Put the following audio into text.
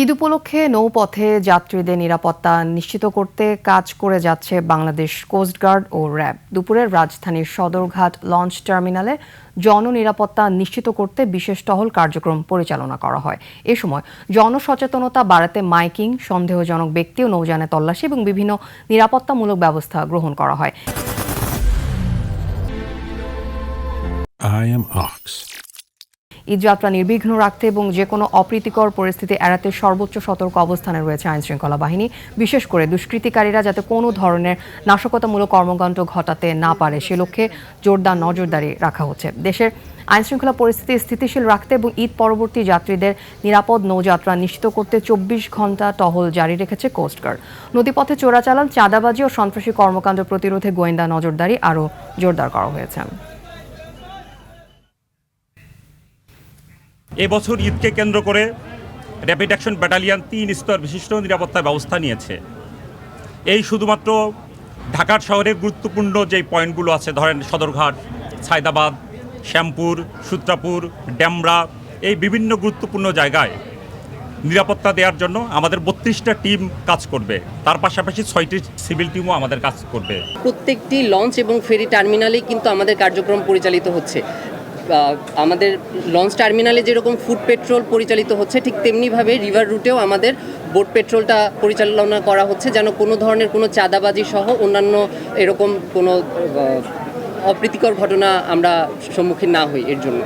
ঈদ উপলক্ষে নৌপথে যাত্রীদের নিরাপত্তা নিশ্চিত করতে কাজ করে যাচ্ছে বাংলাদেশ কোস্টগার্ড ও র্যাব। দুপুরে রাজধানীর সদরঘাট লঞ্চ টার্মিনালে জননিরাপত্তা নিশ্চিত করতে বিশেষ টহল কার্যক্রম পরিচালনা করা হয়। এ সময় জনসচেতনতা বাড়াতে মাইকিং, সন্দেহজনক ব্যক্তি ও নৌযানে তল্লাশি এবং বিভিন্ন নিরাপত্তামূলক ব্যবস্থা গ্রহণ করা হয়। ঈদযাত্রা নির্বিঘ্ন রাখতে এবং যে কোনো অপ্রীতিকর পরিস্থিতি এড়াতে সর্বোচ্চ সতর্ক অবস্থানে রয়েছে আইনশৃঙ্খলা বাহিনী। বিশেষ করে দুষ্কৃতিকারীরা যাতে কোনো ধরনের নাশকতামূলক কর্মকাণ্ড ঘটাতে না পারে সে লক্ষ্যে জোরদার নজরদারি রাখা হচ্ছে। দেশের আইনশৃঙ্খলা পরিস্থিতি স্থিতিশীল রাখতে এবং ঈদ পরবর্তী যাত্রীদের নিরাপদ নৌযাত্রা নিশ্চিত করতে 24 ঘণ্টা টহল জারি রেখেছে কোস্টগার্ড। নদীপথে চোরাচালান, চাঁদাবাজি ও সন্ত্রাসী কর্মকাণ্ড প্রতিরোধে গোয়েন্দা নজরদারি আরও জোরদার করা হয়েছে। এবছর ঈদকে কেন্দ্র করে র্যাপিড অ্যাকশন ব্যাটালিয়ন 3 স্তর বিশিষ্ট নিরাপত্তা ব্যবস্থা নিয়েছে। এই শুধুমাত্র ঢাকার শহরের গুরুত্বপূর্ণ যেই পয়েন্টগুলো আছে, ধরেন সদরঘাট, সায়দাবাদ, শ্যামপুর, সূত্রাপুর, ডেমরা, এই বিভিন্ন গুরুত্বপূর্ণ জায়গায় নিরাপত্তা দেওয়ার জন্য আমাদের 32টা টিম কাজ করবে। তার পাশাপাশি 6টি সিভিল টিমও আমাদের কাজ করবে। প্রত্যেকটি লঞ্চ এবং ফেরি টার্মিনালেই কিন্তু আমাদের কার্যক্রম পরিচালিত হচ্ছে। আমাদের লঞ্চ টার্মিনালে যেরকম ফুড পেট্রোল পরিচালিত হচ্ছে, ঠিক তেমনিভাবে রিভার রুটেও আমাদের বোট পেট্রোলটা পরিচালনা করা হচ্ছে, যেন কোনো ধরনের কোনো চাঁদাবাজি সহ অন্যান্য এরকম কোনো অপ্রীতিকর ঘটনা আমরা সম্মুখীন না হই এর জন্য।